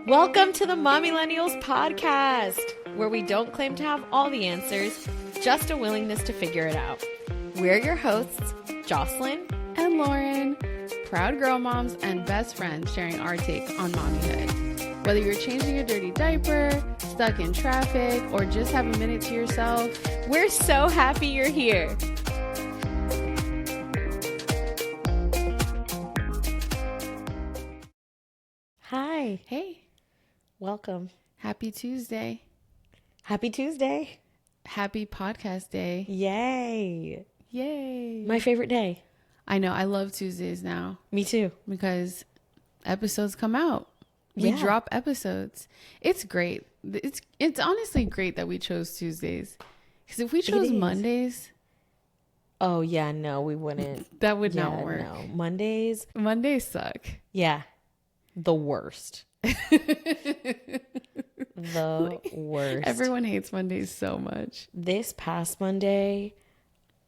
Welcome to the Mommy Millennials podcast, where we don't claim to have all the answers, just a willingness to figure it out. We're your hosts, Jocelyn and Lauren, proud girl moms and best friends sharing our take on mommyhood. Whether you're changing a dirty diaper, stuck in traffic, or just have a minute to yourself, we're so happy you're here. Hi. Hey. Welcome. Happy Tuesday. Happy Tuesday. Happy podcast day. Yay. Yay. My favorite day. I know. I love Tuesdays now. Me too. Because episodes come out. We drop episodes. It's great. It's honestly great that we chose Tuesdays. Because if we chose Mondays. Oh, yeah. No, we wouldn't. That would not work. No. Mondays suck. Yeah. The worst. The worst. Everyone hates Mondays so much. This past Monday,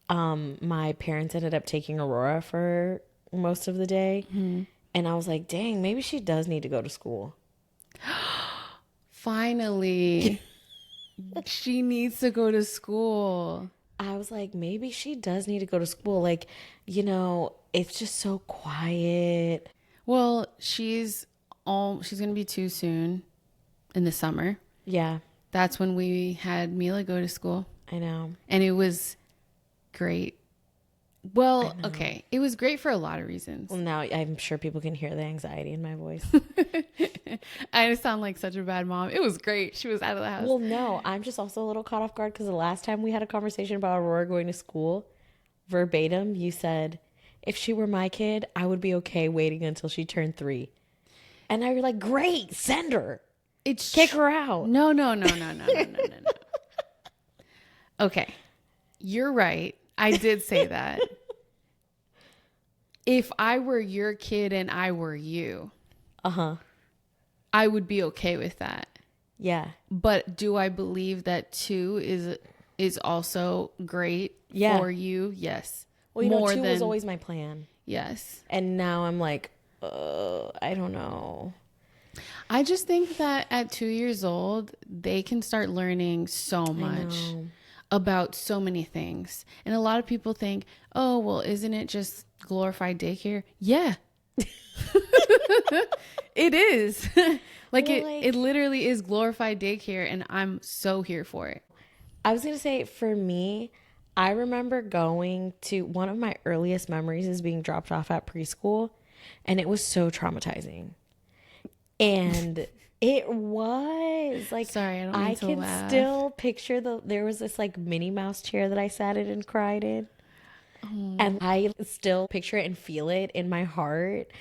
my parents ended up taking Aurora for most of the day. Mm-hmm. And I was like, dang, maybe she does need to go to school. Finally. She needs to go to school. I was like, maybe she does need to go to school. Like, you know, it's just so quiet. Well, she's going to be 2 soon in the summer. Yeah. That's when we had Mila go to school. I know. And it was great. Well, okay. It was great for a lot of reasons. Well, now I'm sure people can hear the anxiety in my voice. I sound like such a bad mom. It was great. She was out of the house. Well, no, I'm just also a little caught off guard because the last time we had a conversation about Aurora going to school, verbatim, you said, if she were my kid, I would be okay waiting until she turned 3. And now you're like, great, send her. Kick her out. No. Okay. You're right. I did say that. If I were your kid and I were you, I would be okay with that. Yeah. But do I believe that 2 is also great for you? Yes. Well, you know, 2 was always my plan. Yes. And now I'm like, I don't know. I just think that at 2 years old, they can start learning so much about so many things. And a lot of people think, oh, well, isn't it just glorified daycare? Yeah. It is. It literally is glorified daycare, and I'm so here for it. I was going to say, for me, I remember going to one of my earliest memories is being dropped off at preschool, and it was so traumatizing. And it was like, sorry, I can still picture there was this like Minnie Mouse chair that I sat in and cried in. Oh. And I still picture it and feel it in my heart.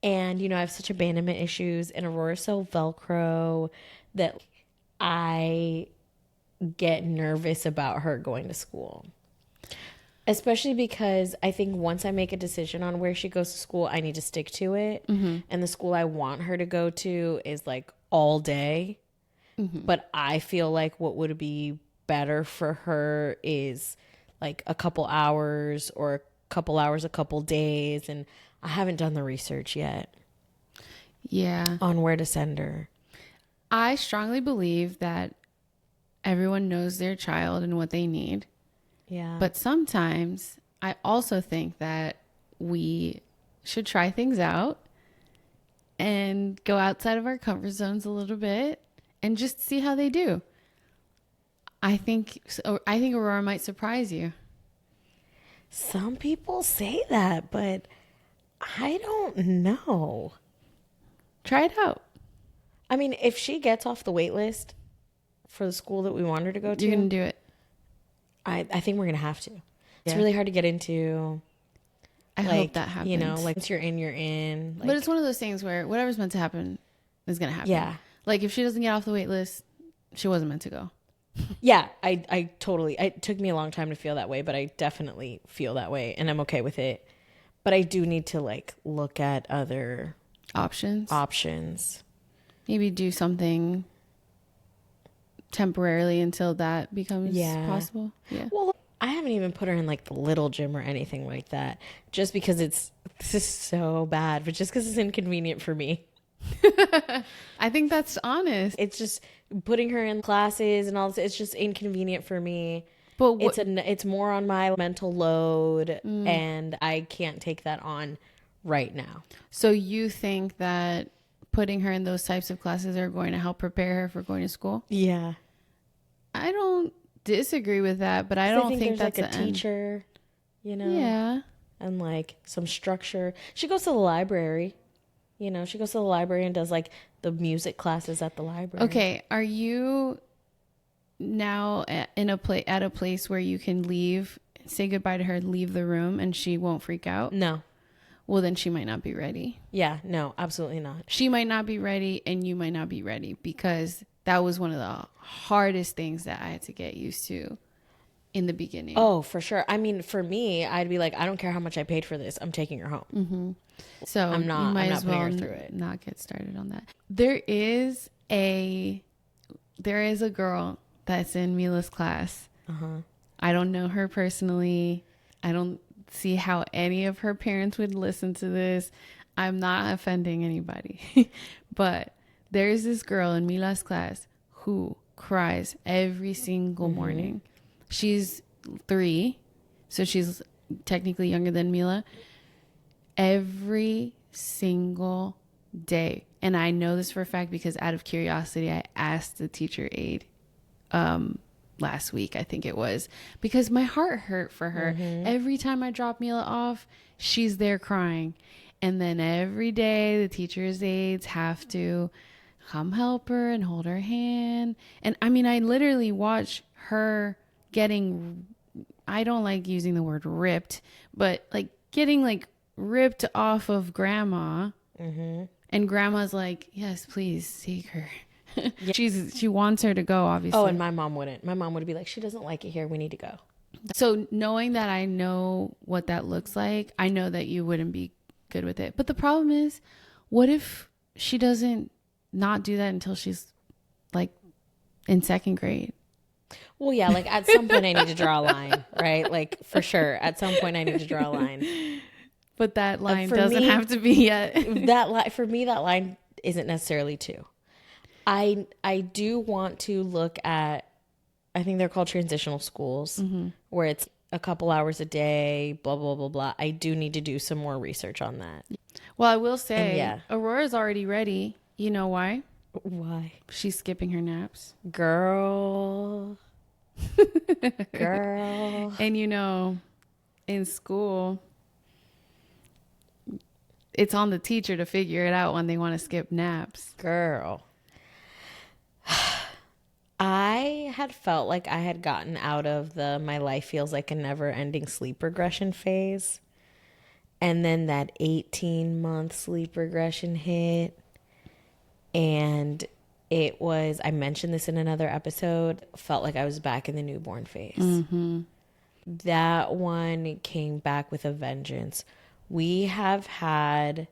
And, you know, I have such abandonment issues, and Aurora's so Velcro that I get nervous about her going to school. Especially because I think once I make a decision on where she goes to school, I need to stick to it. Mm-hmm. And the school I want her to go to is like all day. Mm-hmm. But I feel like what would be better for her is like a couple hours or a couple days. And I haven't done the research yet. Yeah. On where to send her. I strongly believe that everyone knows their child and what they need. Yeah. But sometimes I also think that we should try things out and go outside of our comfort zones a little bit and just see how they do. I think Aurora might surprise you. Some people say that, but I don't know. Try it out. I mean, if she gets off the wait list for the school that we want her to go to, you're going to do it. I think we're going to have to. It's really hard to get into. I hope that happens. You know, like once you're in. Like, but it's one of those things where whatever's meant to happen is going to happen. Yeah. Like if she doesn't get off the wait list, she wasn't meant to go. Yeah, I totally. It took me a long time to feel that way, but I definitely feel that way, and I'm okay with it. But I do need to like look at other options. Maybe do something temporarily until that becomes possible. Yeah. Well, I haven't even put her in like the little gym or anything like that, just because this is so bad, but just because it's inconvenient for me. I think that's honest. It's just putting her in classes and all this. It's just inconvenient for me. But It's more on my mental load, and I can't take that on right now. so you think that putting her in those types of classes are going to help prepare her for going to school? Yeah. I don't disagree with that, but I don't think there's that's like a the end. teacher, you know, Yeah. and like some structure. She goes to the library, she goes to the library and does like the music classes at the library. Okay. Are you now at a place where you can leave, say goodbye to her, leave the room, and she won't freak out? No. Well, then she might not be ready. Yeah, no, absolutely not. She might not be ready, and you might not be ready, because that was one of the hardest things that I had to get used to in the beginning. Oh, for sure. I mean, for me, I'd be like, I don't care how much I paid for this. I'm taking her home. Mm-hmm. So I'm not putting her through it. Not get started on that. There is a girl that's in Mila's class. Uh-huh. I don't know her personally. I don't see how any of her parents would listen to this. I'm not offending anybody. But there's this girl in Mila's class who cries every single morning. She's 3, so she's technically younger than Mila. Every single day. And I know this for a fact because out of curiosity, I asked the teacher aide last week, I think it was, because my heart hurt for her. Every time I drop Mila off, she's there crying. And then every day the teacher's aides have to come help her and hold her hand. And I mean, I literally watch her getting, I don't like using the word ripped, but like getting like ripped off of grandma. And grandma's like, yes, please take her. Yeah. She wants her to go, obviously. Oh, and my mom wouldn't. My mom would be like, she doesn't like it here. We need to go. So knowing that I know what that looks like, I know that you wouldn't be good with it. But the problem is, what if she doesn't not do that until she's like in 2nd grade? Well, yeah, like at some point I need to draw a line, right? Like for sure. At some point I need to draw a line. But that line doesn't have to be yet. For me, that line isn't necessarily 2. I do want to look at, I think they're called transitional schools, where it's a couple hours a day, blah, blah, blah, blah. I do need to do some more research on that. Well, I will say, Aurora's already ready. You know why? Why? She's skipping her naps. Girl. Girl. And in school, it's on the teacher to figure it out when they want to skip naps. Girl. I had felt like I had gotten out of my life feels like a never ending sleep regression phase. And then that 18-month sleep regression hit. And I mentioned this in another episode, felt like I was back in the newborn phase. That one came back with a vengeance. We have had,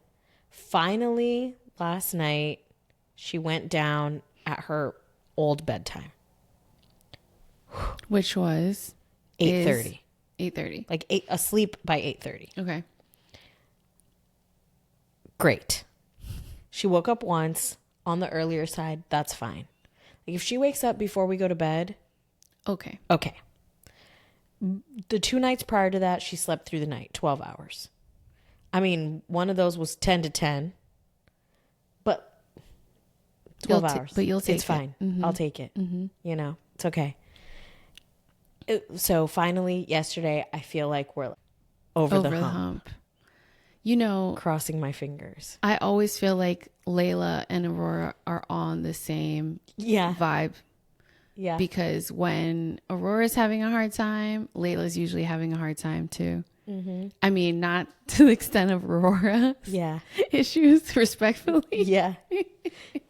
finally, last night, she went down at her old bedtime. Which was? 8:30. 8:30. Like asleep by 8:30. Okay. Great. She woke up once on the earlier side. That's fine. Like if she wakes up before we go to bed. Okay. Okay. The 2 nights prior to that, she slept through the night, 12 hours. I mean, one of those was 10 to 10. But 12 hours. But you'll take it. It's fine. I'll take it. It's okay. So finally, yesterday, I feel like we're over the hump. Crossing my fingers. I always feel like Layla and Aurora are on the same vibe. Yeah. Because when Aurora's having a hard time, Layla's usually having a hard time too. I mean, not to the extent of Aurora's issues, respectfully. Yeah.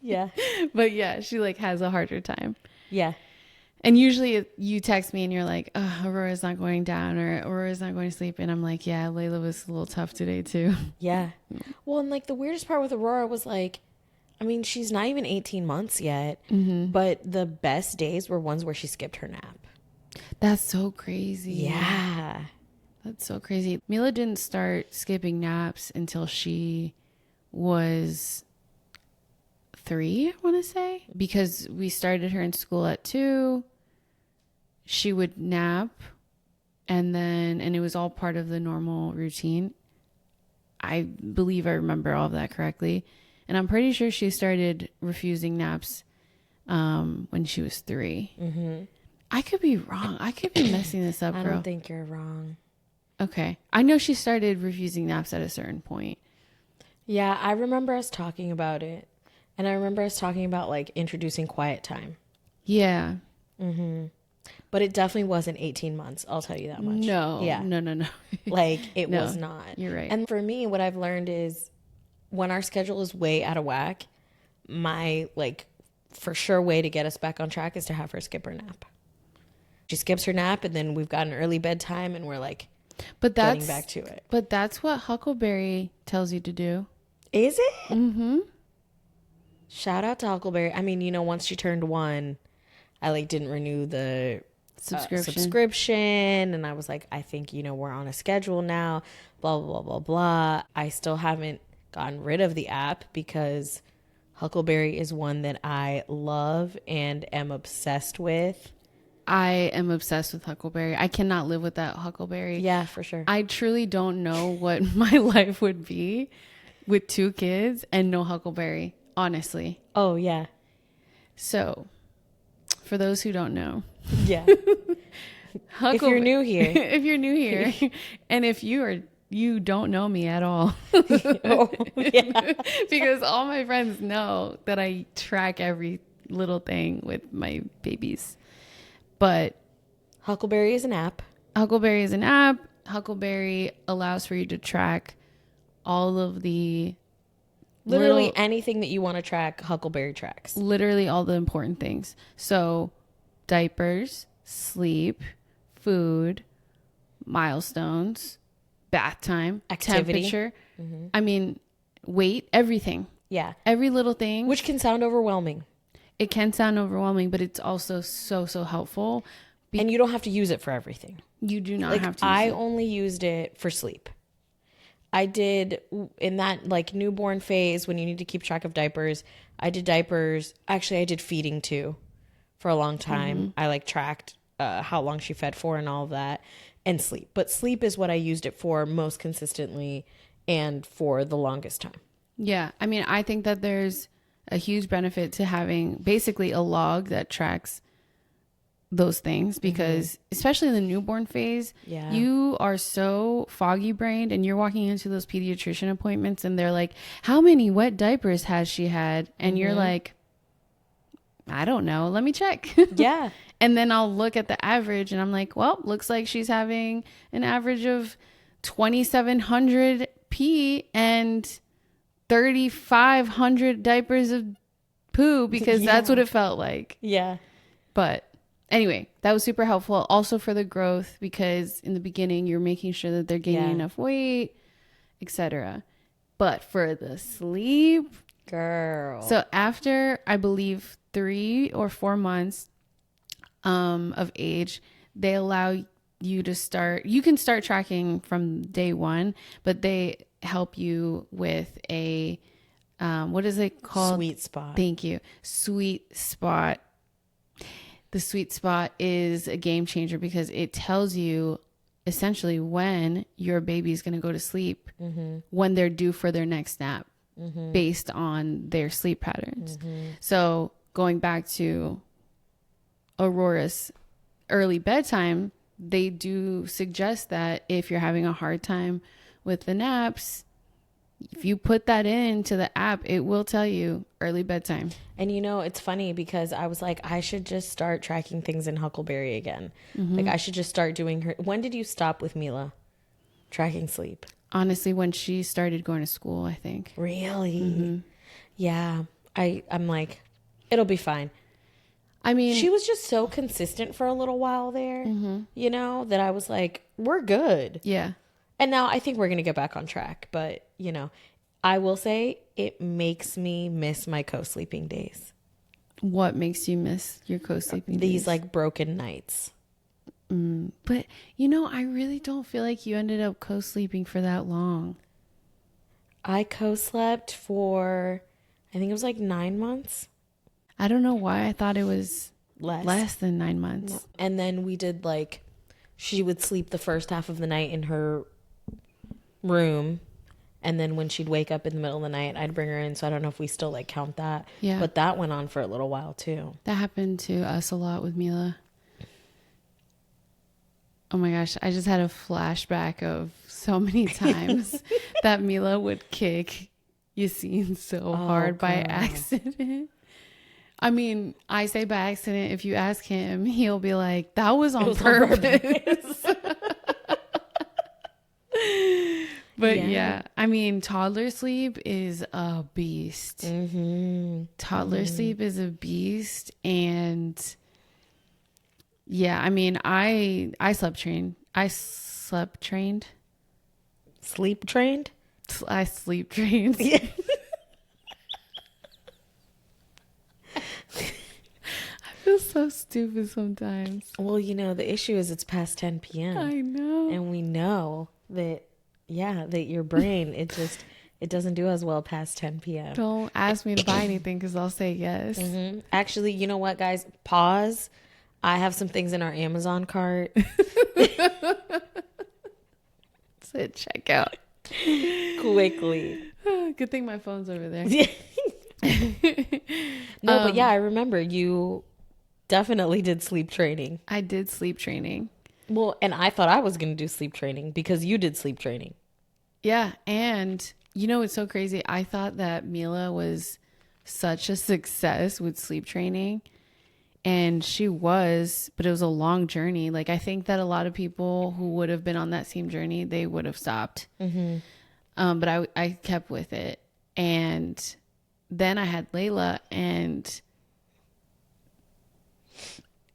Yeah. But yeah, she like has a harder time. Yeah. And usually you text me and you're like, oh, Aurora's not going down or Aurora's not going to sleep. And I'm like, yeah, Layla was a little tough today too. Yeah. Well, and like the weirdest part with Aurora was like, I mean, she's not even 18 months yet, but the best days were ones where she skipped her nap. That's so crazy. Yeah. That's so crazy. Mila didn't start skipping naps until she was 3, I want to say, because we started her in school at 2. She would nap, and it was all part of the normal routine. I believe I remember all of that correctly. And I'm pretty sure she started refusing naps when she was 3. Mm-hmm. I could be wrong. I could be messing this up, I girl. don't think you're wrong. Okay. I know she started refusing naps at a certain point. Yeah, I remember us talking about it. And I remember us talking about like introducing quiet time. Yeah. Mm-hmm. But it definitely wasn't 18 months. I'll tell you that much. No. Yeah. No. Like it No, was not. You're right. And for me, what I've learned is when our schedule is way out of whack, my like for sure way to get us back on track is to have her skip her nap. She skips her nap and then we've got an early bedtime and we're like getting back to it. But that's what Huckleberry tells you to do. Is it? Mm-hmm. Shout out to Huckleberry. I mean, once she turned 1, I like didn't renew the subscription, and I was like, I think we're on a schedule now, blah blah blah blah. I still haven't gotten rid of the app because Huckleberry is one that I love and am obsessed with. I am obsessed with Huckleberry. I cannot live without Huckleberry. Yeah, for sure. I truly don't know what my life would be with 2 kids and no Huckleberry, honestly. Oh yeah. So for those who don't know, yeah. If you're new here, and if you don't know me at all, oh, yeah. because all my friends know that I track every little thing with my babies. But Huckleberry is an app. Huckleberry allows for you to track all of the literally anything that you want to track. Huckleberry tracks literally all the important things. So diapers, sleep, food, milestones, bath time, activity, temperature. Mm-hmm. I mean, weight, everything. Yeah. Every little thing. Which can sound overwhelming. It can sound overwhelming, but it's also so helpful. And you don't have to use it for everything. You do not have to use I only used it for sleep. I did in that like newborn phase when you need to keep track of diapers. I did diapers. Actually, I did feeding too for a long time. Mm-hmm. I like tracked how long she fed for and all of that, and sleep. But sleep is what I used it for most consistently and for the longest time. Yeah. I mean, I think that there's a huge benefit to having basically a log that tracks those things because especially in the newborn phase, you are so foggy brained and you're walking into those pediatrician appointments and they're like, how many wet diapers has she had? And you're like, I don't know. Let me check. Yeah. And then I'll look at the average and I'm like, well, looks like she's having an average of 2,700 pee and 3,500 diapers of poo because that's what it felt like. Yeah. But anyway, that was super helpful. Also for the growth because in the beginning you're making sure that they're gaining enough weight, etc. But for the sleep, girl. So after I believe 3 or 4 months of age, they allow you to start. You can start tracking from day 1, but they help you with a what is it called? Sweet spot. Thank you. Sweet spot. The sweet spot is a game changer because it tells you essentially when your baby is going to go to sleep, when they're due for their next nap, based on their sleep patterns. So going back to Aurora's early bedtime, they do suggest that if you're having a hard time with the naps, if you put that into the app, it will tell you early bedtime. And it's funny because I was like, I should just start tracking things in Huckleberry again. Like I should just start doing her. When did you stop with Mila tracking sleep? Honestly, when she started going to school, I think. Really? Yeah. I'm like, it'll be fine. I mean, she was just so consistent for a little while there, that I was like, we're good. Yeah. And now I think we're going to get back on track. But, I will say it makes me miss my co-sleeping days. What makes you miss your co-sleeping days? These like broken nights. But, I really don't feel like you ended up co-sleeping for that long. I co-slept for I think it was like 9 months. I don't know why I thought it was Less. less than 9 months. No. And then we did like, she would sleep the first half of the night in her room. And then when she'd wake up in the middle of the night, I'd bring her in. So I don't know if we still like count that. Yeah. But that went on for a little while too. That happened to us a lot with Mila. Oh my gosh, I just had a flashback of so many times that Mila would kick Yassine so hard by accident. I mean, I say by accident. If you ask him, he'll be like, that was on purpose. But yeah, I mean, toddler sleep is a beast. Toddler sleep is a beast. And yeah, I mean, I slept trained. Sleep trained? I sleep trained. Yeah. I feel so stupid sometimes. Well, you know, the issue is it's past 10 p.m. I know. And we know that, that your brain, it doesn't do as well past 10 p.m. Don't ask me to buy anything because I'll say yes. Actually, you know what, guys? Pause. I have some things in our Amazon cart. Said check out. Quickly. Good thing my phone's over there. No, but yeah, I remember you definitely did sleep training. I did sleep training. Well, and I thought I was going to do sleep training because you did sleep training. Yeah. And you know, it's so crazy. I thought that Mila was such a success with sleep training. And she was, but it was a long journey. Like, I think that a lot of people who would have been on that same journey, they would have stopped. But I kept with it. And then I had Layla, and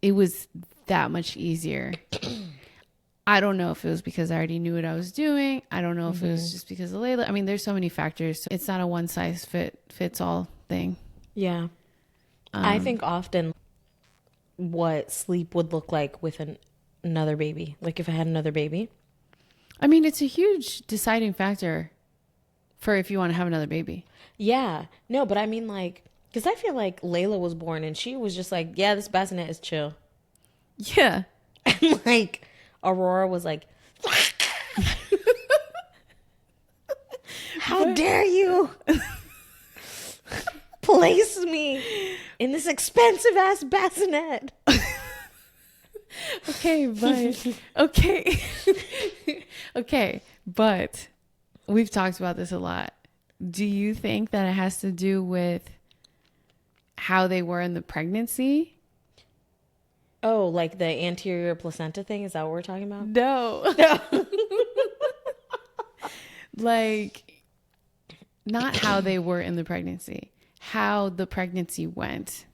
it was that much easier. I don't know if it was because I already knew what I was doing. I don't know if it was just because of Layla. I mean, there's so many factors. It's not a one size fits all thing. Yeah. I think often what sleep would look like with another baby. Like if I had another baby. I mean, it's a huge deciding factor for if you want to have another baby. Yeah. No, but I mean like, because I feel like Layla was born and she was just like, yeah, this bassinet is chill. Yeah. And like Aurora was like, how dare you place me in this expensive ass bassinet? Okay, but okay, but we've talked about this a lot. Do you think that it has to do with how they were in the pregnancy? Oh, like the anterior placenta thing? Is that what we're talking about? No. Like, not how they were in the pregnancy, how the pregnancy went.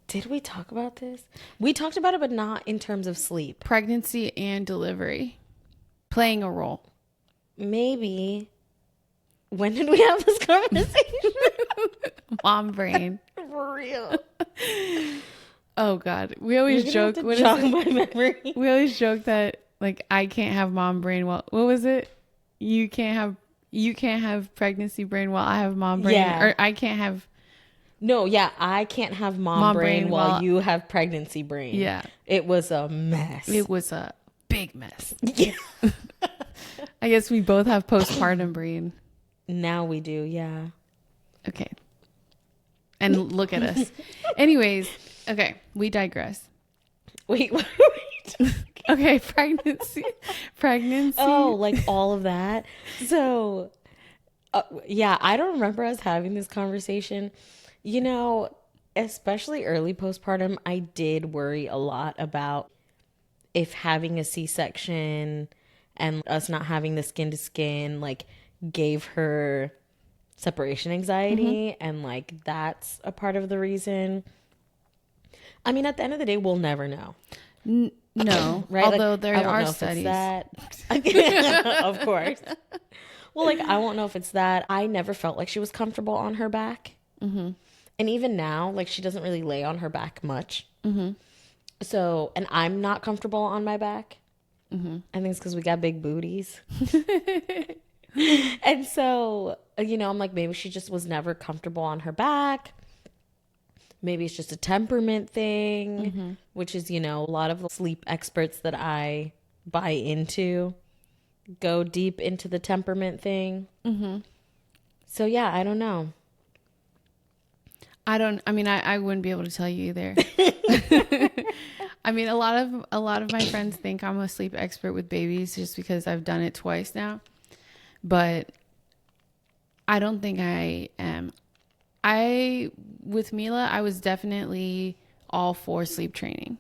Did we talk about this? We talked about it, but not in terms of sleep. Pregnancy and delivery playing a role. Maybe. When did we have this conversation? Mom brain. For real. Oh God. We always joke. What jog my memory. We always joke that like I can't have mom brain while what was it? You can't have pregnancy brain while I have mom brain. Yeah. Or I can't have No, yeah, I can't have mom brain while you have pregnancy brain. Yeah. It was a mess. It was a big mess. Yeah. I guess we both have postpartum brain. Now we do, yeah. Okay. And look at us. Anyways, okay, we digress. Wait, what are we doing? Okay, pregnancy. Oh, like all of that. So, yeah, I don't remember us having this conversation. You know, especially early postpartum, I did worry a lot about if having a C-section and us not having the skin to skin, like, gave her separation anxiety. And, like, that's a part of the reason. I mean, at the end of the day, we'll never know. No, right? Although like, there are studies. Of course. Well, like, I won't know if it's that. I never felt like she was comfortable on her back. And even now, like, she doesn't really lay on her back much. So, and I'm not comfortable on my back. I think it's because we got big booties. And so I'm like, maybe she just was never comfortable on her back. Maybe it's just a temperament thing, which is, a lot of the sleep experts that I buy into go deep into the temperament thing. So yeah, I don't know. I wouldn't be able to tell you either. I mean, a lot of my friends think I'm a sleep expert with babies just because I've done it twice now. But I don't think I am. With Mila, I was definitely all for sleep training.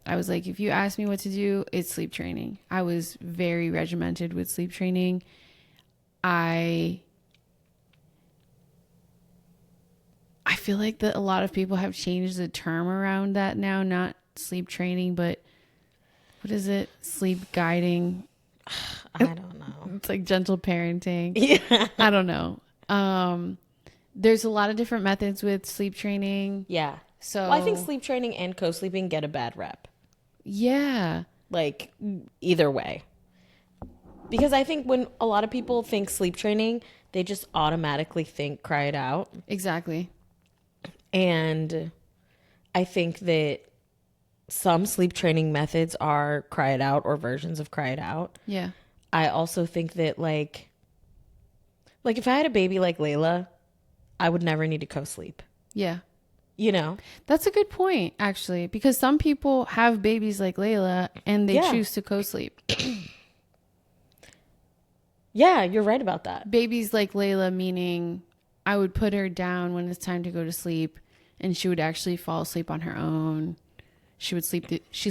I was like, if you ask me what to do, it's sleep training. I was very regimented with sleep training. I feel like that a lot of people have changed the term around that now, not sleep training, but what is it? Sleep guiding. I don't know. It's like gentle parenting. Yeah. I don't know. There's a lot of different methods with sleep training. Yeah. So Well, I think sleep training and co-sleeping get a bad rep. Yeah. Like, either way. Because I think when a lot of people think sleep training, they just automatically think cry it out. Exactly. And I think that some sleep training methods are cry it out or versions of cry it out. Yeah. I also think that like if I had a baby like Layla, I would never need to co-sleep. Yeah. That's a good point, actually, because some people have babies like Layla and they choose to co-sleep. Yeah, you're right about that. Babies like Layla, meaning I would put her down when it's time to go to sleep and she would actually fall asleep on her own. She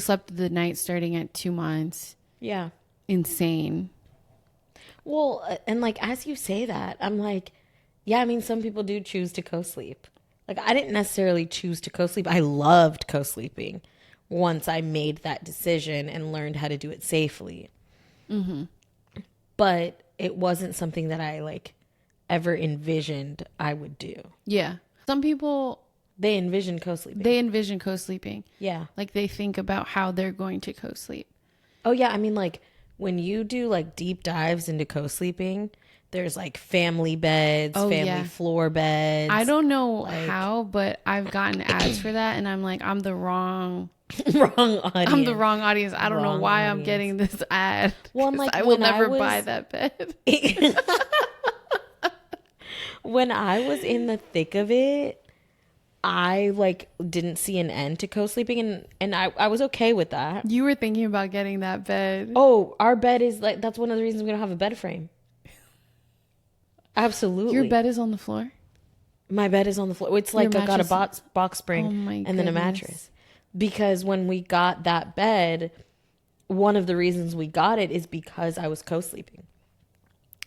slept the night starting at 2 months. Yeah. Insane. Well, and like, as you say that, I'm like, yeah, I mean, some people do choose to co-sleep. Like, I didn't necessarily choose to co-sleep. I loved co-sleeping once I made that decision and learned how to do it safely. But it wasn't something that I like ever envisioned I would do. Yeah. Some people, they envision co-sleeping. Yeah. Like they think about how they're going to co-sleep. Oh yeah. I mean, like when you do like deep dives into co-sleeping, there's like family beds, floor beds. I don't know how, but I've gotten ads for that and I'm like, I'm the wrong audience. I'm the wrong audience. I don't know why I'm getting this ad. Well, I'm like, I will never buy that bed. When I was in the thick of it, I like didn't see an end to co-sleeping and I was okay with that. You were thinking about getting that bed. Oh, our bed is like, that's one of the reasons we don't have a bed frame. Absolutely. Your bed is on the floor? My bed is on the floor. It's like I got a box spring and then a mattress. Because when we got that bed, one of the reasons we got it is because I was co-sleeping.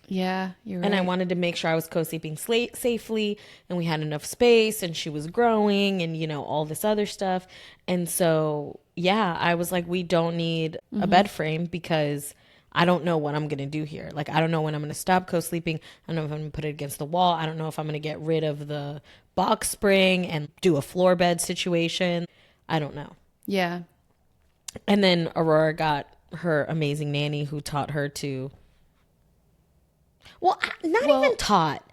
Yeah, you're right. And I wanted to make sure I was co-sleeping safely and we had enough space and she was growing and, all this other stuff. And so, yeah, I was like, we don't need a bed frame because I don't know what I'm going to do here. Like, I don't know when I'm going to stop co-sleeping. I don't know if I'm going to put it against the wall. I don't know if I'm going to get rid of the box spring and do a floor bed situation. I don't know. Yeah. And then Aurora got her amazing nanny who taught her to... Well, even taught.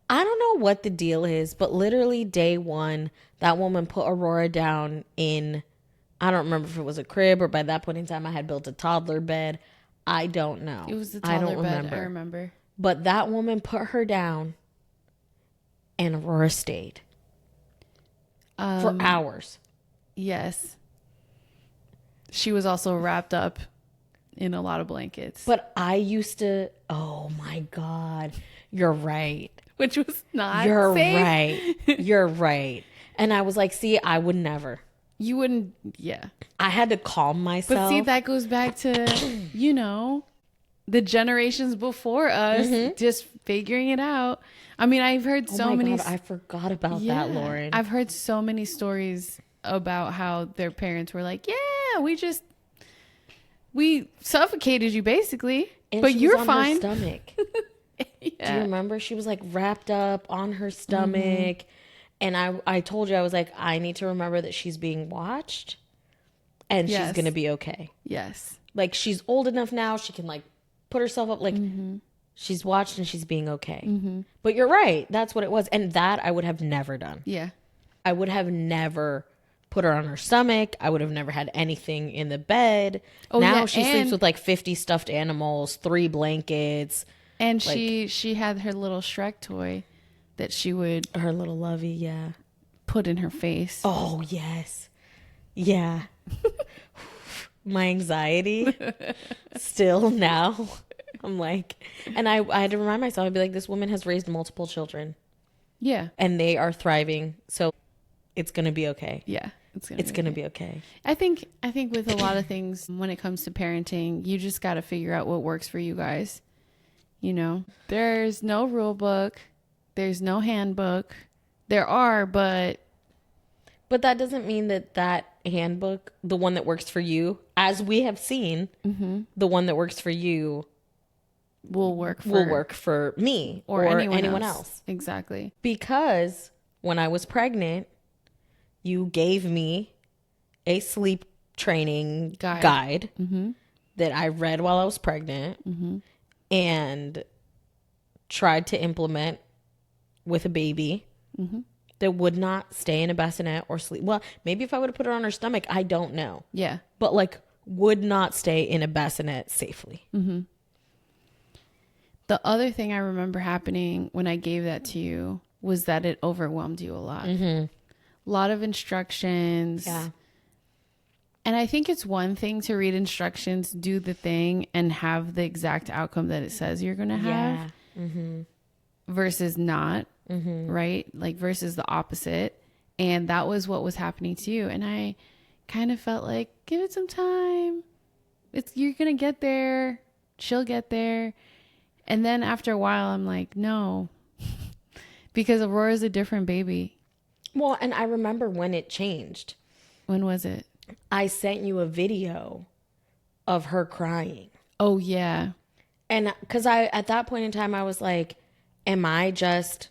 I don't know what the deal is, but literally day one, that woman put Aurora down in... I don't remember if it was a crib or by that point in time I had built a toddler bed. I don't know. It was the toddler bed, I remember. But that woman put her down and Aurora stayed for hours. Yes. She was also wrapped up in a lot of blankets. But I used to, oh my God, you're right. Which was not You're safe. right. You're right. And I was like, see, I would never. You wouldn't, yeah. I had to calm myself. But see, that goes back to, the generations before us just figuring it out. I mean, I've heard so many. God, I forgot about that, Lauren. I've heard so many stories about how their parents were like, yeah, we suffocated you basically, and but you're on fine. Her stomach. Yeah. Do you remember? She was like wrapped up on her stomach. And I told you, I was like, I need to remember that she's being watched and she's going to be okay. Yes. Like she's old enough now. She can like put herself up. Like She's watched and she's being okay. But you're right. That's what it was. And that I would have never done. Yeah. I would have never put her on her stomach. I would have never had anything in the bed. Oh, now yeah, she sleeps with like 50 stuffed animals, 3 blankets. And Like- she had her little Shrek toy that she would Her little lovey, yeah. put in her face. Oh, yes. Yeah. My anxiety still now. I'm like, and I had to remind myself, I'd be like, this woman has raised multiple children Yeah. and they are thriving. So it's going to be okay. Yeah. It's Going to be okay. I think with a lot of things when it comes to parenting, you just got to figure out what works for you guys. You know, there's no rule book. There's no handbook. There are, but that doesn't mean that handbook, the one that works for you, as we have seen, the one that works for you will work for me or anyone else. Exactly. Because when I was pregnant, you gave me a sleep training guide that I read while I was pregnant and tried to implement with a baby that would not stay in a bassinet or sleep. Well, maybe if I would have put her on her stomach, I don't know. Yeah. But like would not stay in a bassinet safely. The other thing I remember happening when I gave that to you was that it overwhelmed you a lot. A lot of instructions. Yeah. And I think it's one thing to read instructions, do the thing, and have the exact outcome that it says you're going to have versus not, right? Like versus the opposite. And that was what was happening to you. And I kind of felt like, give it some time. You're going to get there. She'll get there. And then after a while, I'm like, no, because Aurora's a different baby. Well, and I remember when it changed. When was it? I sent you a video of her crying. Oh, yeah. And because at that point in time, I was like, am I just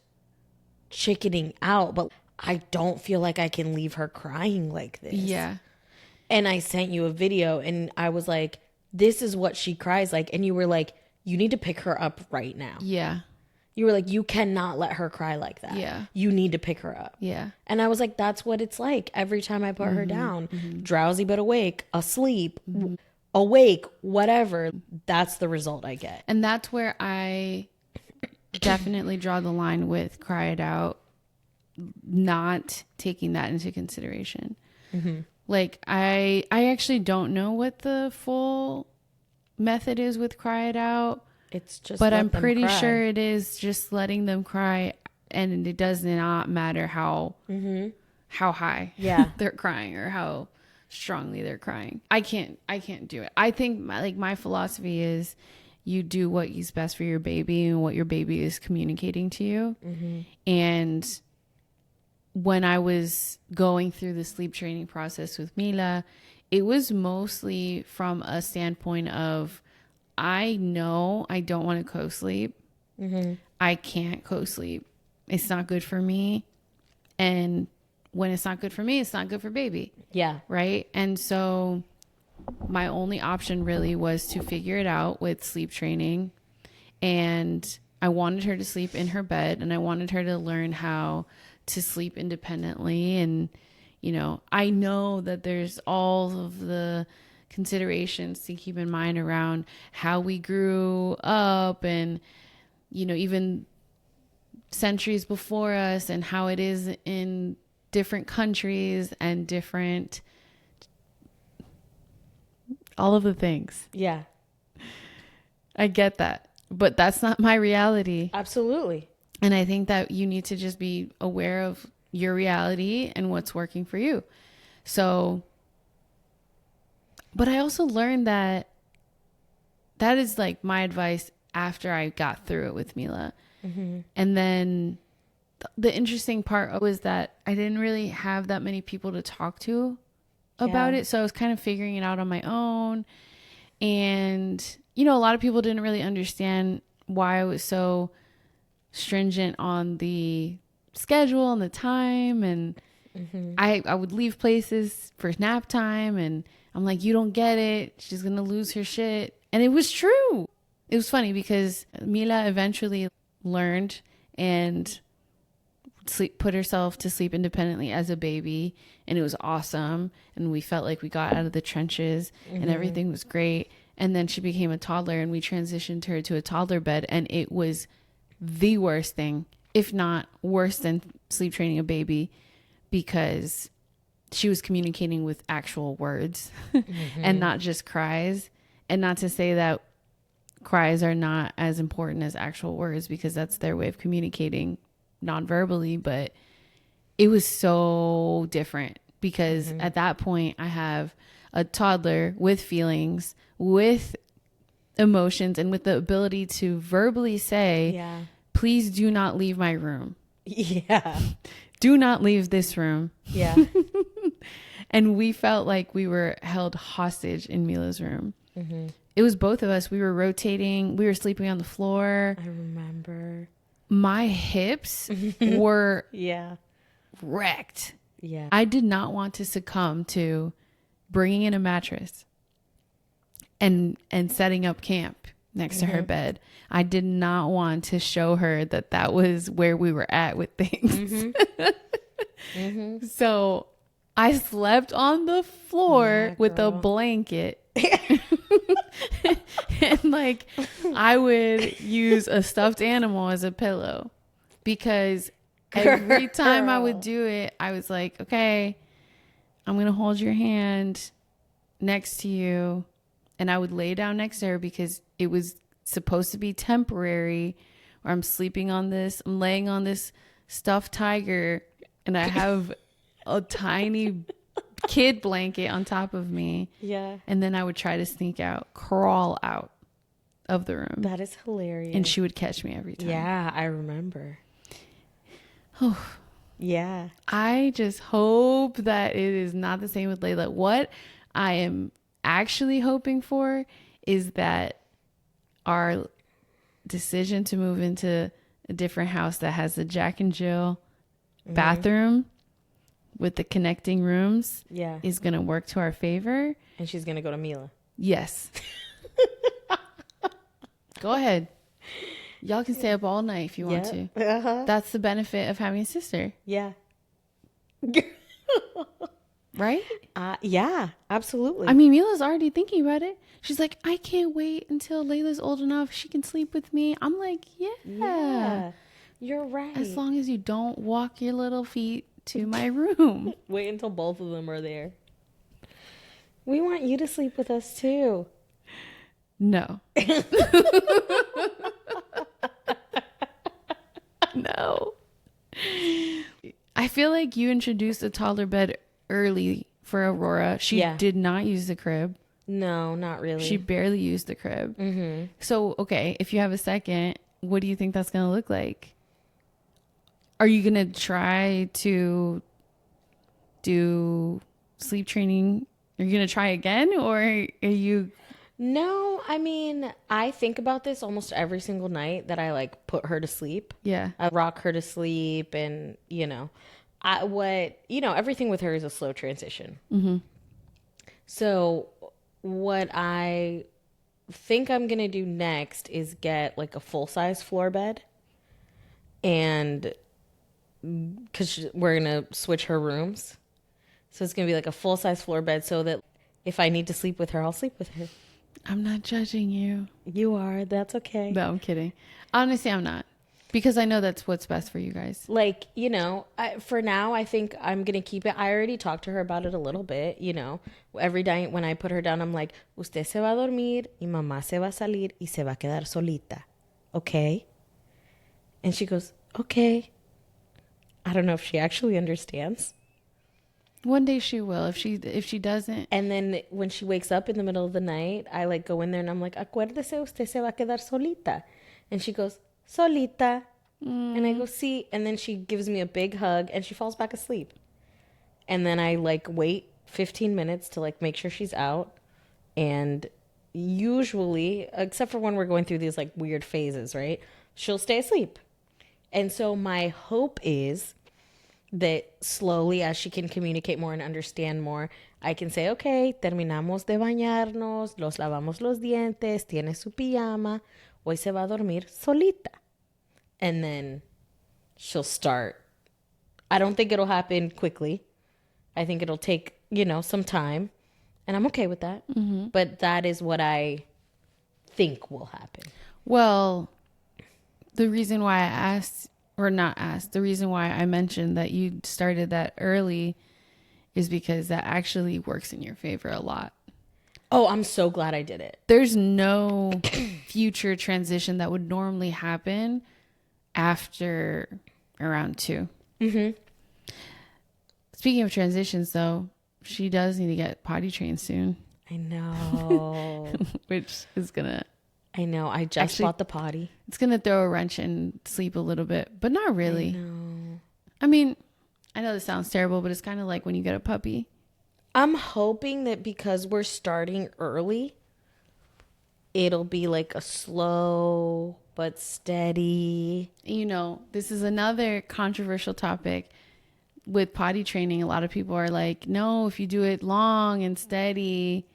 chickening out? But I don't feel like I can leave her crying like this. Yeah. And I sent you a video and I was like, this is what she cries like. And you were like, you need to pick her up right now. Yeah. You were like, you cannot let her cry like that. Yeah. You need to pick her up. Yeah. And I was like, that's what it's like every time I put her down. Drowsy but awake, asleep, awake, whatever. That's the result I get. And that's where I definitely draw the line with cry it out, not taking that into consideration. Like I actually don't know what the full method is with cry it out. It's just, but I'm pretty sure it is just letting them cry, and it does not matter how high they're crying or how strongly they're crying. I can't do it. I think my philosophy is you do what is best for your baby and what your baby is communicating to you. And when I was going through the sleep training process with Mila, it was mostly from a standpoint of, I know I don't want to co-sleep. I can't co-sleep. It's not good for me. And when it's not good for me, it's not good for baby. Yeah. Right? And so my only option really was to figure it out with sleep training. And I wanted her to sleep in her bed, and I wanted her to learn how to sleep independently. And, you know, I know that there's all of the considerations to keep in mind around how we grew up and, you know, even centuries before us and how it is in different countries and different, all of the things. Yeah. I get that, but that's not my reality. Absolutely. And I think that you need to just be aware of your reality and what's working for you. So, but I also learned that is like my advice after I got through it with Mila. And then the interesting part was that I didn't really have that many people to talk to about it. So I was kind of figuring it out on my own. And, you know, a lot of people didn't really understand why I was so stringent on the schedule and the time. And I would leave places for nap time, and I'm like, you don't get it. She's going to lose her shit. And it was true. it was funny because Mila eventually learned and put herself to sleep independently as a baby, and it was awesome, and we felt like we got out of the trenches and everything was great. And then she became a toddler, and we transitioned her to a toddler bed, and it was the worst thing, if not worse than sleep training a baby, because she was communicating with actual words and not just cries. And not to say that cries are not as important as actual words, because that's their way of communicating non-verbally, but it was so different because at that point I have a toddler with feelings, with emotions, and with the ability to verbally say, please do not leave my room. Yeah. Do not leave this room. Yeah. And we felt like we were held hostage in Mila's room. It was both of us. We were rotating. We were sleeping on the floor. I remember. My hips were wrecked. Yeah. I did not want to succumb to bringing in a mattress and setting up camp next to her bed. I did not want to show her that that was where we were at with things. So I slept on the floor with a blanket. And like I would use a stuffed animal as a pillow, because every time I would do it, I was like, okay, I'm going to hold your hand next to you. And I would lay down next to her because it was supposed to be temporary, where I'm laying on this stuffed tiger, and I have a tiny kid blanket on top of me. Yeah. And then I would try to crawl out of the room. That is hilarious. And she would catch me every time. Yeah, I remember. Yeah. I just hope that it is not the same with Layla. What I am actually hoping for is that our decision to move into a different house that has a Jack and Jill bathroom with the connecting rooms is going to work to our favor. And she's going to go to Mila. Yes. Go ahead. Y'all can stay up all night if you want to. That's the benefit of having a sister. Yeah. Right? Yeah, absolutely. I mean, Mila's already thinking about it. She's like, I can't wait until Layla's old enough. She can sleep with me. I'm like, yeah. You're right. As long as you don't walk your little feet to my room. Wait until both of them are there. We want you to sleep with us too. No. No. I feel like you introduced a toddler bed early for Aurora. She did not use the crib. No, not really. She barely used the crib. So, okay, if you have a second, what do you think that's going to look like? Are you going to try to do sleep training? Are you going to try again, or are you... No, I mean, I think about this almost every single night that I like put her to sleep. Yeah. I rock her to sleep, and everything with her is a slow transition. So what I think I'm going to do next is get like a full-size floor bed, and because we're going to switch her rooms. So it's going to be like a full-size floor bed so that if I need to sleep with her, I'll sleep with her. I'm not judging you. You are. That's okay. No, I'm kidding. Honestly, I'm not. Because I know that's what's best for you guys. Like, for now, I think I'm going to keep it. I already talked to her about it a little bit, Every night when I put her down, I'm like, usted se va a dormir y mamá se va a salir y se va a quedar solita. Okay? And she goes, okay. I don't know if she actually understands. One day she will. If she doesn't. And then when she wakes up in the middle of the night, I like go in there and I'm like, acuérdese, usted se va a quedar solita. And she goes, solita. And I go, sí. And then she gives me a big hug and she falls back asleep. And then I like wait 15 minutes to like make sure she's out. And usually, except for when we're going through these like weird phases, right? She'll stay asleep. And so my hope is that slowly, as she can communicate more and understand more, I can say, okay, terminamos de bañarnos, los lavamos los dientes, tiene su pijama, hoy se va a dormir solita. And then she'll start. I don't think it'll happen quickly. I think it'll take, some time. And I'm okay with that. Mm-hmm. But that is what I think will happen. Well, the reason why I asked, or not asked, the reason why I mentioned that you started that early is because that actually works in your favor a lot. Oh, I'm so glad I did it. There's no future transition that would normally happen after around 2. Mm-hmm. Speaking of transitions, though, she does need to get potty trained soon. I know. Which is gonna... I know. I just bought the potty. It's gonna throw a wrench in sleep a little bit, but not really. I know. I mean, I know this sounds terrible, but it's kind of like when you get a puppy. I'm hoping that because we're starting early, it'll be like a slow but steady. This is another controversial topic with potty training. A lot of people are like, no, if you do it long and steady,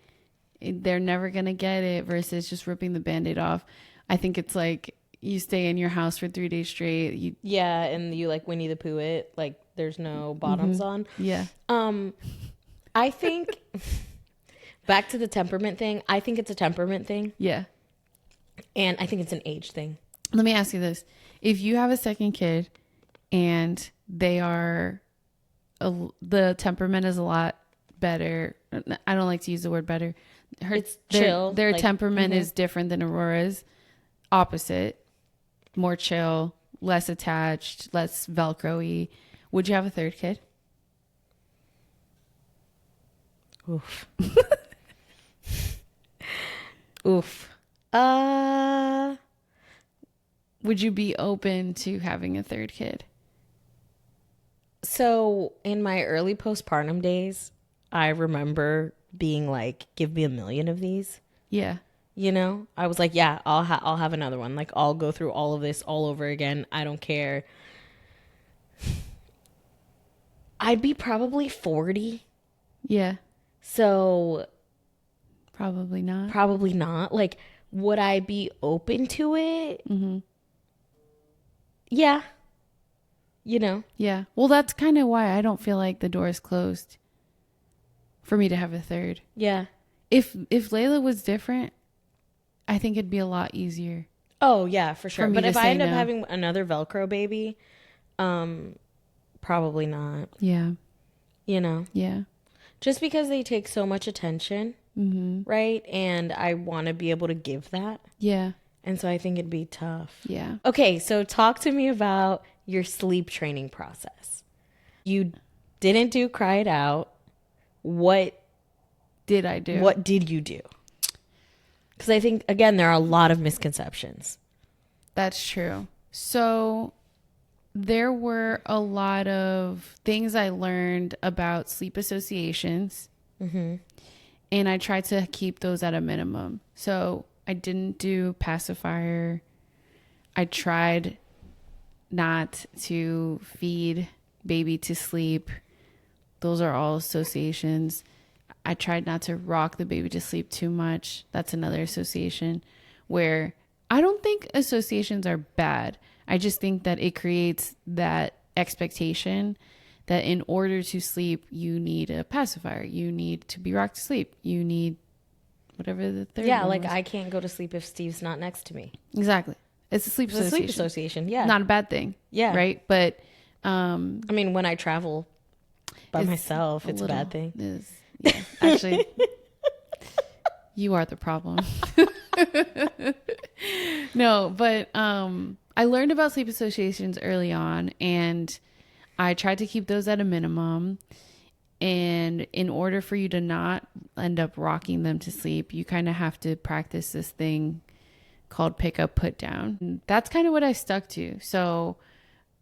they're never going to get it, versus just ripping the Band-Aid off. I think it's like you stay in your house for 3 days straight. Yeah, and you like Winnie the Pooh it, like there's no bottoms on. Yeah. I think, back to the temperament thing, I think it's a temperament thing. Yeah. And I think it's an age thing. Let me ask you this. If you have a second kid and they are, the temperament is a lot better. I don't like to use the word better. It's chill. Their temperament is different than Aurora's. Opposite. More chill, less attached, less Velcro-y. Would you have a third kid? Oof. Oof. Would you be open to having a third kid? So in my early postpartum days, I remember being like, give me 1 million of these. Yeah. I was like, yeah, I'll have another one. Like, I'll go through all of this all over again. I don't care. I'd be probably 40. Yeah. So probably not. Probably not. Like, would I be open to it? Mm-hmm. Yeah. Yeah. Well, that's kind of why I don't feel like the door is closed for me to have a third. Yeah. If Layla was different, I think it'd be a lot easier. Oh, yeah, for sure. But if I end up having another Velcro baby, probably not. Yeah. Yeah. Just because they take so much attention, right? And I want to be able to give that. Yeah. And so I think it'd be tough. Yeah. Okay, so talk to me about your sleep training process. You didn't do cry it out. What did I do? What did you do? Because I think, again, there are a lot of misconceptions. That's true. So there were a lot of things I learned about sleep associations. Mm-hmm. And I tried to keep those at a minimum. So I didn't do pacifier. I tried not to feed baby to sleep. Those are all associations. I tried not to rock the baby to sleep too much. That's another association where I don't think associations are bad. I just think that it creates that expectation that in order to sleep, you need a pacifier. You need to be rocked to sleep. You need whatever the third one like was. I can't go to sleep if Steve's not next to me. Exactly. It's a sleep association. A sleep association, yeah. Not a bad thing. Yeah. Right? But I mean, when I travel by myself, it's a bad thing. Yeah, actually, you are the problem. No, but I learned about sleep associations early on, and I tried to keep those at a minimum. And in order for you to not end up rocking them to sleep, you kind of have to practice this thing called pick up, put down. And that's kind of what I stuck to. So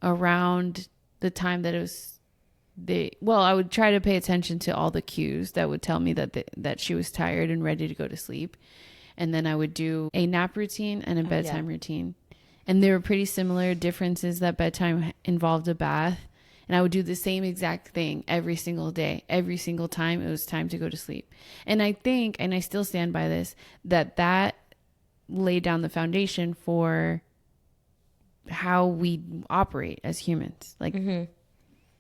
around the time that it was I would try to pay attention to all the cues that would tell me that she was tired and ready to go to sleep. And then I would do a nap routine and a bedtime routine. And they were pretty similar. Differences that bedtime involved a bath And I would do the same exact thing every single day. Every single time it was time to go to sleep. And I think, and I still stand by this, that laid down the foundation for how we operate as humans, like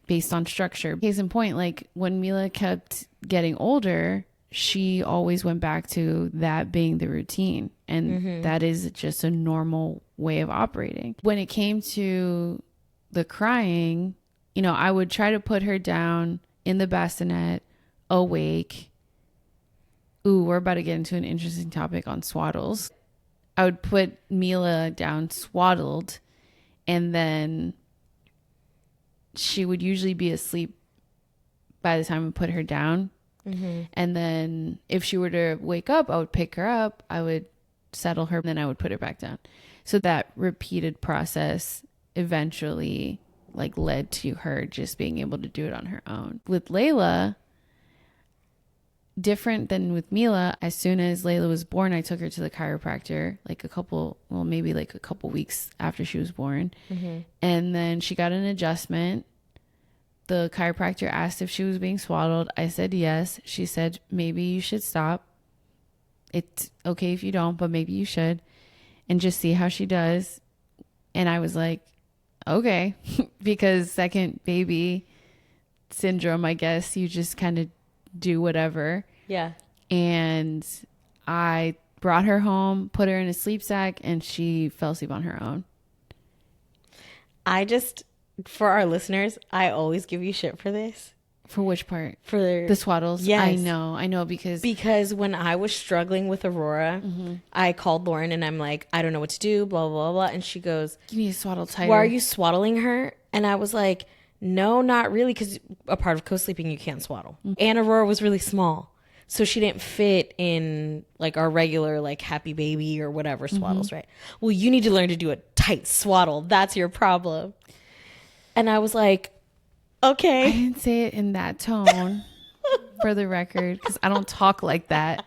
based on structure. Case in point, like when Mila kept getting older, she always went back to that being the routine. And that is just a normal way of operating. When it came to the crying, you know, I would try to put her down in the bassinet, awake. Ooh, we're about to get into an interesting topic on swaddles. I would put Mila down swaddled, and then she would usually be asleep by the time I put her down. And then if she were to wake up, I would pick her up, I would settle her, and then I would put her back down. So that repeated process eventually like led to her just being able to do it on her own. With Layla, different than with Mila, as soon as Layla was born, I took her to the chiropractor like maybe a couple weeks after she was born. And then she got an adjustment. The chiropractor asked if she was being swaddled. I said yes. She said, maybe you should stop. It's okay if you don't, but maybe you should, and just see how she does. And I was like, okay, because second baby syndrome, I guess you just kind of do whatever. Yeah. And I brought her home, put her in a sleep sack, and she fell asleep on her own. For our listeners, I always give you shit for this. For which part? For the swaddles? Yes. I know because when I was struggling with Aurora, I called Lauren and I'm like, I don't know what to do, blah, blah, blah. And she goes, you need to swaddle tighter. Why are you swaddling her? And I was like, no, not really, because a part of co-sleeping, you can't swaddle. And Aurora was really small. So she didn't fit in like our regular like happy baby or whatever swaddles, right? Well, you need to learn to do a tight swaddle. That's your problem. And I was like, okay. I didn't say it in that tone for the record, because I don't talk like that.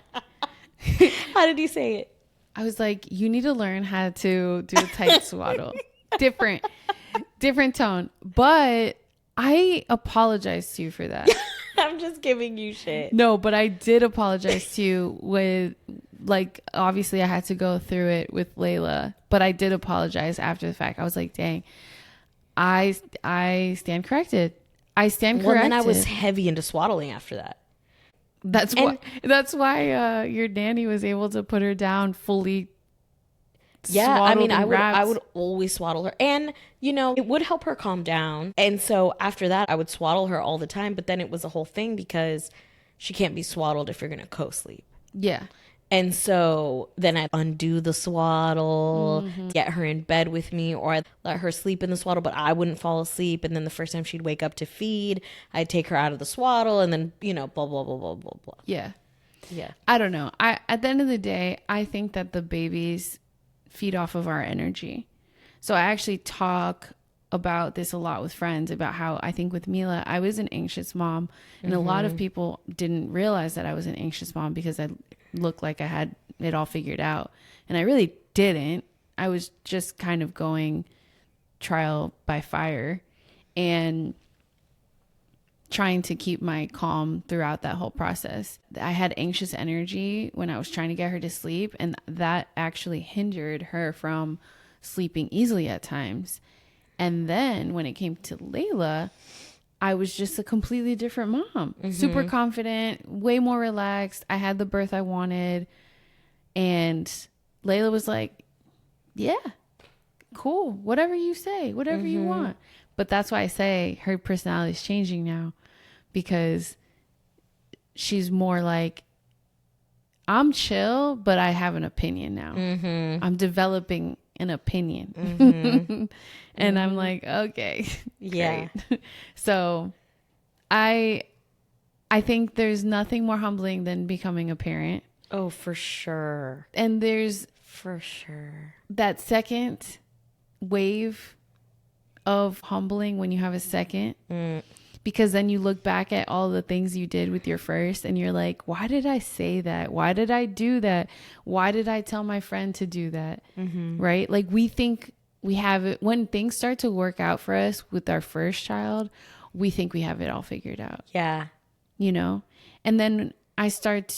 How did you say it? I was like, you need to learn how to do a tight swaddle. Different tone. But I apologize to you for that. I'm just giving you shit. No, but I did apologize to you with, like, obviously I had to go through it with Layla, but I did apologize after the fact. I was like, dang, I stand corrected. I stand corrected. Well, then I was heavy into swaddling after that. That's why your nanny was able to put her down fully. Yeah, I mean, I would always swaddle her, and you know, it would help her calm down. And so after that, I would swaddle her all the time. But then it was a whole thing because she can't be swaddled if you're gonna co-sleep. Yeah. And so then I'd undo the swaddle, get her in bed with me, or I'd let her sleep in the swaddle, but I wouldn't fall asleep. And then the first time she'd wake up to feed, I'd take her out of the swaddle, and then, you know, blah, blah, blah, blah, blah, blah. Yeah. Yeah. I don't know. At the end of the day, I think that the babies feed off of our energy. So I actually talk about this a lot with friends about how I think with Mila, I was an anxious mom, and a lot of people didn't realize that I was an anxious mom because I looked like I had it all figured out, and I really didn't. I was just kind of going trial by fire and trying to keep my calm throughout that whole process. I had anxious energy when I was trying to get her to sleep, and that actually hindered her from sleeping easily at times. And then when it came to Layla, I was just a completely different mom. Super confident, way more relaxed. I had the birth I wanted. And Layla was like, yeah, cool. Whatever you say, whatever you want. But that's why I say her personality is changing now, because she's more like, I'm chill, but I have an opinion now. I'm developing an opinion. And I'm like, okay, yeah. So I think there's nothing more humbling than becoming a parent. Oh, for sure. And there's for sure that second wave of humbling when you have a second, because then you look back at all the things you did with your first and you're like, why did I say that? Why did I do that? Why did I tell my friend to do that? Right? Like, we think we have it when things start to work out for us with our first child, we think we have it all figured out. Yeah. You know? And then I started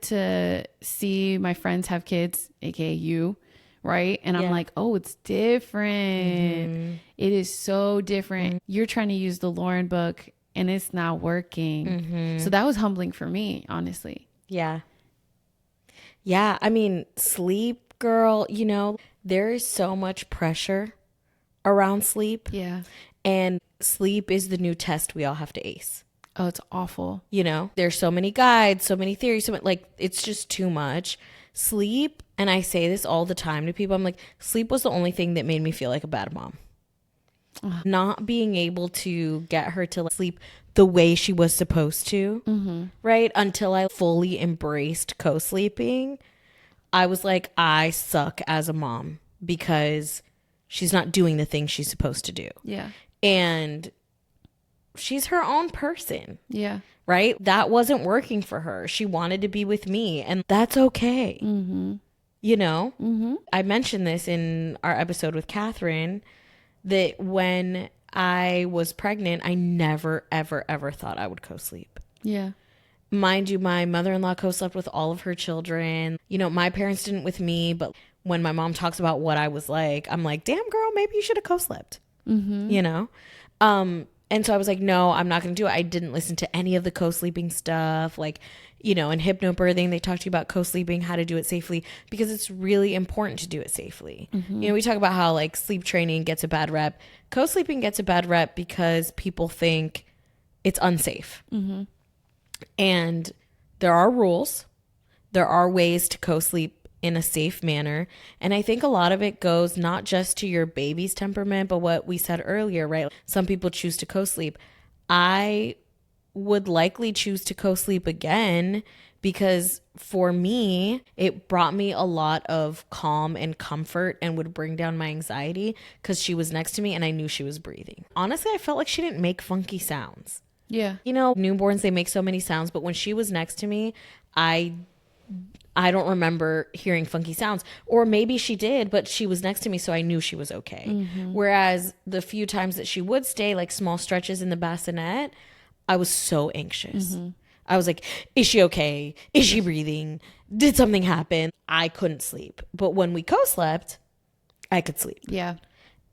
to see my friends have kids, aka you, right? And I'm like, oh, it's different. It is so different. You're trying to use the Lauren book and it's not working. So that was humbling for me, honestly. Yeah. Yeah. I mean, sleep, girl, you know, there is so much pressure around sleep. Yeah. And sleep is the new test we all have to ace. Oh, it's awful. You know, there's so many guides, so many theories, so many, like, it's just too much. Sleep, and I say this all the time to people, I'm like, sleep was the only thing that made me feel like a bad mom. Not being able to get her to sleep the way she was supposed to, right? Until I fully embraced co-sleeping, I was like, I suck as a mom because she's not doing the thing she's supposed to do. Yeah. And she's her own person. Yeah. Right? That wasn't working for her. She wanted to be with me, and that's okay. You know? I mentioned this in our episode with Catherine, that when I was pregnant, I never, ever, ever thought I would co-sleep. Yeah. Mind you, my mother-in-law co-slept with all of her children. You know, my parents didn't with me, but when my mom talks about what I was like, I'm like, damn, girl, maybe you should have co-slept. You know? And so I was like, no, I'm not going to do it. I didn't listen to any of the co-sleeping stuff. Like, you know, in hypnobirthing, they talk to you about co-sleeping, how to do it safely, because it's really important to do it safely. You know, we talk about how like sleep training gets a bad rep. Co-sleeping gets a bad rep because people think it's unsafe. And there are rules. There are ways to co-sleep in a safe manner. And I think a lot of it goes not just to your baby's temperament, but what we said earlier, right? Some people choose to co-sleep. I would likely choose to co-sleep again because for me, it brought me a lot of calm and comfort and would bring down my anxiety because she was next to me and I knew she was breathing. Honestly, I felt like she didn't make funky sounds. Yeah. You know, newborns, they make so many sounds, but when she was next to me, I don't remember hearing funky sounds. Or maybe she did, but she was next to me, so I knew she was okay. Whereas the few times that she would stay, like small stretches in the bassinet, I was so anxious. I was like, is she okay? Is she breathing? Did something happen? I couldn't sleep. But when we co-slept, I could sleep. Yeah.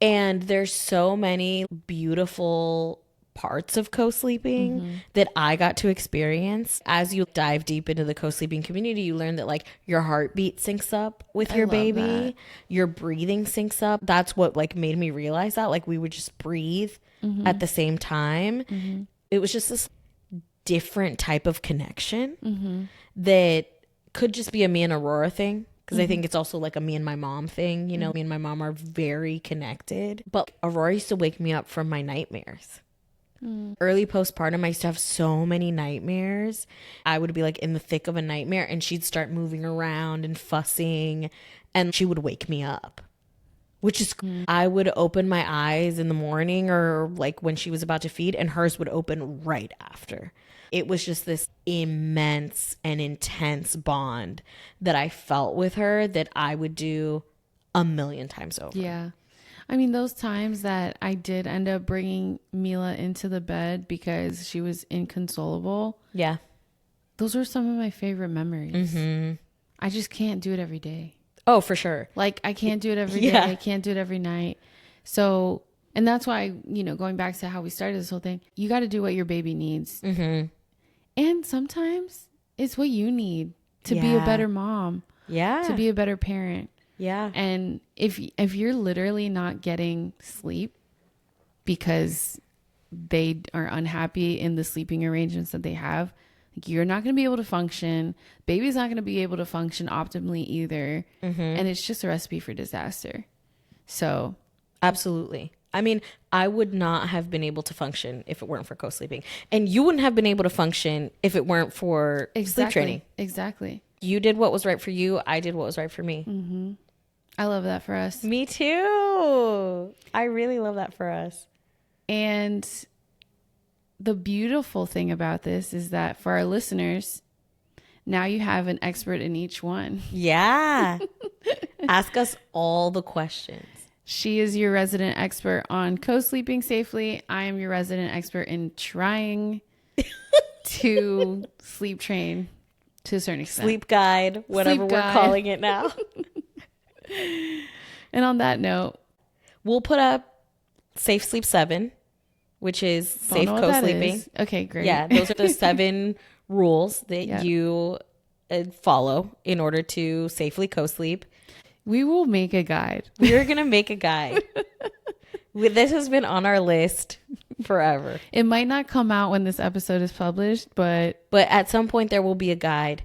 And there's so many beautiful parts of co-sleeping that I got to experience. As you dive deep into the co-sleeping community, you learn that like your heartbeat syncs up with your baby, your breathing syncs up. That's what like made me realize that like we would just breathe at the same time. It was just this different type of connection that could just be a me and Aurora thing. Because I think it's also like a me and my mom thing. You know, me and my mom are very connected. But Aurora used to wake me up from my nightmares. Early postpartum, I used to have so many nightmares. I would be like in the thick of a nightmare and she'd start moving around and fussing and she would wake me up, which is, I would open my eyes in the morning or like when she was about to feed and hers would open right after. It was just this immense and intense bond that I felt with her that I would do a million times over. Yeah. I mean, those times that I did end up bringing Mila into the bed because she was inconsolable. Yeah. Those were some of my favorite memories. I just can't do it every day. Oh, for sure. Like I can't do it every day. I can't do it every night. So, and that's why, you know, going back to how we started this whole thing, you got to do what your baby needs. And sometimes it's what you need to be a better mom. Yeah. To be a better parent. Yeah. And if you're literally not getting sleep because they are unhappy in the sleeping arrangements that they have, like you're not going to be able to function. Baby's not going to be able to function optimally either. And it's just a recipe for disaster. So. Absolutely. I mean, I would not have been able to function if it weren't for co-sleeping. And you wouldn't have been able to function if it weren't for sleep training. Exactly. You did what was right for you. I did what was right for me. I love that for us. Me too. I really love that for us. And the beautiful thing about this is that for our listeners, now you have an expert in each one. Yeah. Ask us all the questions. She is your resident expert on co-sleeping safely. I am your resident expert in trying to sleep train to a certain extent. Sleep guide, whatever Sleep we're guide. calling it now. And on that note, We'll put up Safe Sleep 7, which is don't safe know what that co-sleeping. is. Okay, great. Yeah, those are the 7 rules that Yep. you follow in order to safely co-sleep. We will make a guide. We're going to make a guide. This has been on our list forever. It might not come out when this episode is published, but But at some point there will be a guide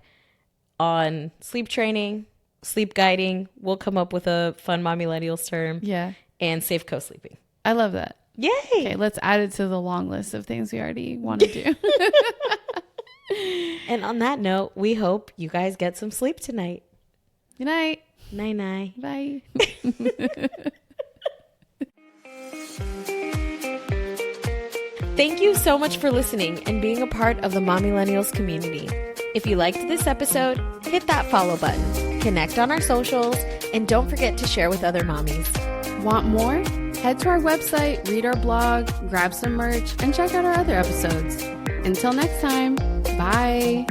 on sleep training, sleep guiding. We'll come up with a fun Mom Millennials term. yeah, And safe co-sleeping. I love that. Yay! Okay, let's add it to the long list of things we already want to do. And on that note, we hope you guys get some sleep tonight. Good night. Night-night. Bye. Thank you so much for listening and being a part of the Mom Millennials community. If you liked this episode, hit that follow button, connect on our socials, and don't forget to share with other mommies. Want more? Head to our website, read our blog, grab some merch, and check out our other episodes. Until next time, bye.